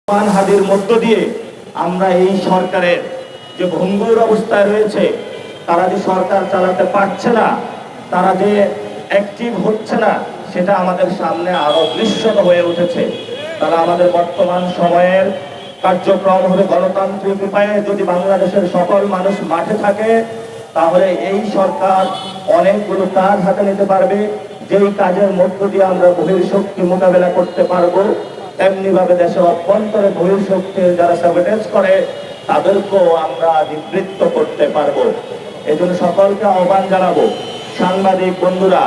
মানহানির মধ্য দিয়ে আমরা এই সরকারের যে ভঙ্গুর অবস্থায় রয়েছে, তারা যে সরকার চালাতে পারছে না, তারা যে অ্যাক্টিভ হচ্ছে না, সেটা আমাদের সামনে আরো দৃশ্যত হয়ে উঠেছে। তারা আমাদের বর্তমান সময়ের কার্যক্রম হবে গণতান্ত্রিক উপায়ে। যদি বাংলাদেশের সকল মানুষ মাঠে থাকে, তাহলে এই সরকার অনেকগুলো কাজ হাতে নিতে পারবে, যেই কাজের মধ্য দিয়ে আমরা বহির্শক্তি মোকাবেলা করতে পারবো। তেমনি ভাবে দেশের অভ্যন্তরে বহির্শক্তির যারা স্যাবোটেজ করে, তাদেরকেও আমরা নিবৃত্ত করতে পারবো। এই জন্য সকলকে আহ্বান জানাবো, সাংবাদিক বন্ধুরা,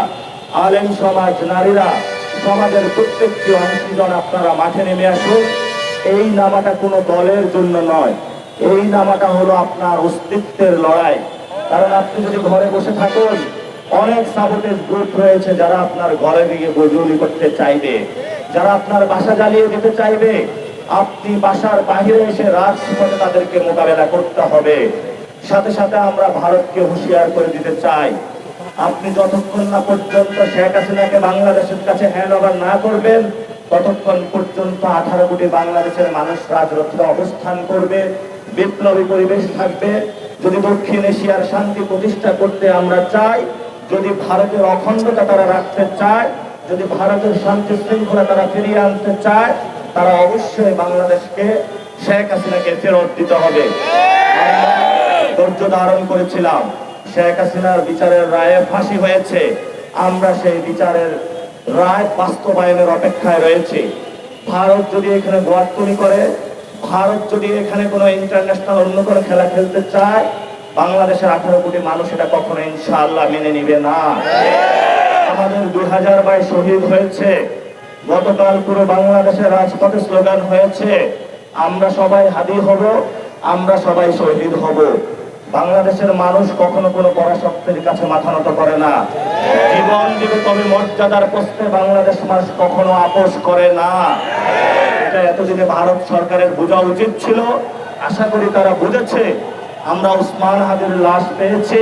আলেম সমাজ, নারীরা, সমাজের প্রত্যেকটি অংশীজন আপনারা মাঠে নেমে আসুন। এই নামাটা কোনো দলের জন্য নয়, এই নামাটা হলো আপনার অস্তিত্বের লড়াই। কারণ আপনি যদি ঘরে বসে থাকুন, অনেক সাবোটেজ গ্রুপ রয়েছে যারা আপনার ঘরে গিয়ে গজুলি করতে চাইবে, যারা আপনার বাসা জ্বালিয়ে দিতে চাইবে। আপনি বাসার বাহিরে এসে রাজপথে তাদেরকে মোকাবেলা করতে হবে। সাথে সাথে আমরা ভারতকে হুঁশিয়ার করে দিতে চাই, আপনি যতক্ষণ না পর্যন্ত শেখ হাসিনাকে বাংলাদেশের কাছে হ্যান্ড ওভার না করবেন, ততক্ষণ পর্যন্ত 18 কোটি বাংলাদেশের মানুষ রাজপথে অবস্থান করবে, বিপ্লবী পরিবেশ থাকবে। যদি দক্ষিণ এশিয়ার শান্তি প্রতিষ্ঠা করতে আমরা চাই, যদি ভারতের অখণ্ডতা তারা রাখতে চায়, যদি ভারতের শান্তি শৃঙ্খলা তারা ফিরিয়ে আনতে চায়, তারা অবশ্যই বাংলাদেশকে শেখ হাসিনাকে ফেরত দিতে হবে। ধৈর্য ধারণ করেছিলাম, শেখ হাসিনার বিচারের রায়ে ফাঁসি হয়েছে, আমরা সেই বিচারের রায় বাস্তবায়নের অপেক্ষায় রয়েছে। ভারত যদি এখানে গোয়ার্তুনি করে, ভারত যদি এখানে কোনো ইন্টারন্যাশনাল অন্য কোনো খেলা খেলতে চায়, বাংলাদেশের 18 কোটি মানুষ এটা কখনো ইনশাআল্লাহ মেনে নিবে না। আমাদের 2000 ভাই শহীদ হয়েছে, গতকাল পুরো বাংলাদেশের রাজপথে স্লোগান হয়েছে, আমরা সবাই হাদি হব, আমরা সবাই শহীদ হব। বাংলাদেশের মানুষ কখনো কোনো পরাশক্তির কাছে মাথা নত করে না, জীবন দিবে তবে মর্যাদার প্রশ্নে বাংলাদেশ মানুষ কখনো আপোষ করে না। এটা এতদিনে ভারত সরকারের বোঝা উচিত ছিল, আশা করি তারা বুঝেছে। আমরা ওসমান হাদির লাশ পেয়েছি,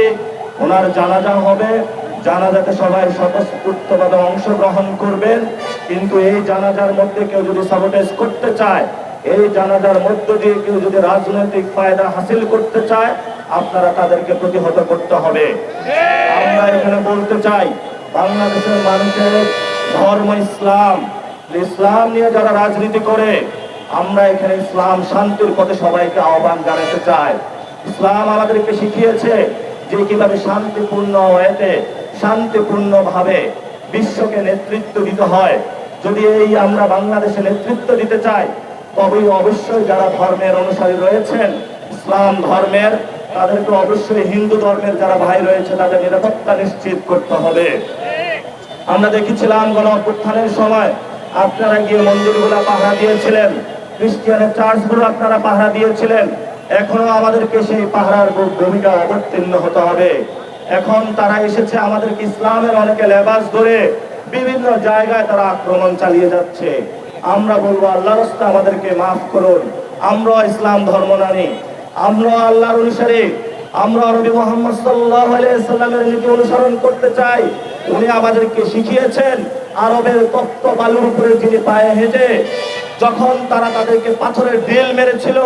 ওনার জানাজা হবে, জানাজাতে সবাই স্বতঃস্ফূর্তভাবে অংশগ্রহণ করবেন। কিন্তু এই জানাজার মধ্যে কেউ যদি সাবোটেজ করতে চায়, এই জানাজার মধ্য দিয়ে কেউ যদি রাজনৈতিক ফায়দা হাসিল করতে চায়, আপনারা তাদেরকে প্রতিহত করতে হবে। আমরা এখানে বলতে চাই, বাংলাদেশের মানুষের ধর্ম ইসলাম, ইসলাম নিয়ে যারা রাজনীতি করে, আমরা এখানে ইসলাম শান্তির পথে সবাইকে আহ্বান জানাতে চাই। ইসলাম আমাদেরকে শিখিয়েছে যে কিভাবে শান্তিপূর্ণ ওয়েতে, শান্তিপূর্ণ ভাবে বিশ্বকে নেতৃত্ব দিতে হয়। যদি এই আমরা বাংলাদেশে নেতৃত্ব দিতে চাই, তবেই অবশ্যই যারা ধর্মের অনুসারী রয়েছেন, ইসলাম ধর্মের, তাদেরকে অবশ্যই হিন্দু ধর্মের যারা ভাই রয়েছে তাদের নিরাপত্তা নিশ্চিত করতে হবে। আমরা দেখেছিলাম গণ অভ্যুত্থানের সময় আপনারা গিয়ে মন্দিরগুলো পাহারা দিয়েছিলেন, খ্রিস্টানের চার্চগুলো আপনারা পাহারা দিয়েছিলেন। এখনো আমাদেরকে সেই পাহারার ভূমিকা অবতীর্ণ হতে হবে। এখন তারা এসেছে আমাদেরকে ইসলামের অনেকে লেবাস ধরে বিভিন্ন জায়গায় তারা আক্রমণ চালিয়ে যাচ্ছে। আমরা বলবো, আল্লাহর রাস্তায় আমাদেরকে মাফ করুন, আমরা ইসলাম ধর্ম মানি, আমরা আল্লাহর অনুসারী, আমরা নবী মুহাম্মদ সাল্লাল্লাহু আলাইহি সাল্লামের নীতি অনুসরণ করতে চাই। উনি আমাদেরকে শিখিয়েছেন, আরবের তপ্ত বালুর উপরে যিনি পায়ে হেঁটে যখন তারা তাদেরকে পাথরের ঢিল মেরেছিল,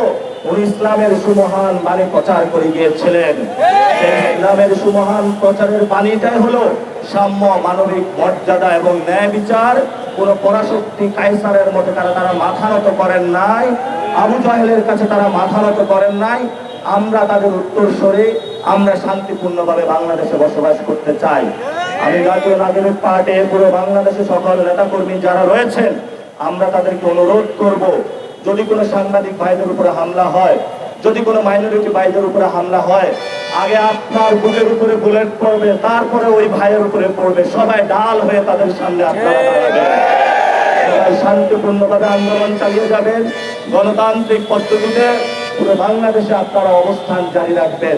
উনি ইসলামের সুমহান বাণী প্রচার করে গিয়েছিলেন। ইসলামের সুমহান প্রচারের বাণীটাই হলো সাম্য, মানবিক মর্যাদা এবং ন্যায় বিচার। কোন পরাশক্তি কায়সারের মতো তারা মাথা নত করেন নাই, আবু জাহেলের কাছে তারা মাথা নত করেন নাই। আমরা তাদের উত্তরসূরি, আমরা শান্তিপূর্ণভাবে বাংলাদেশে বসবাস করতে চাই। আমি জাতীয় নাগরিক পার্টি পুরো বাংলাদেশে সকল নেতাকর্মী যারা রয়েছেন, আমরা তাদেরকে অনুরোধ করব, যদি কোনো সাংবাদিক ভাইদের উপরে হামলা হয়, যদি কোনো মাইনরিটি ভাইদের উপরে হামলা হয়, আগে আপনার বুকের উপরে বুলেট পড়বে, তারপরে ওই ভাইয়ের উপরে পড়বে। সবাই ডাল হয়ে তাদের সামনে আপনারা দাঁড়াবেন, সবাই শান্তিপূর্ণভাবে আন্দোলন চালিয়ে যাবেন, গণতান্ত্রিক পদ্ধতিতে পুরো বাংলাদেশে আপনারা অবস্থান জারি রাখবেন।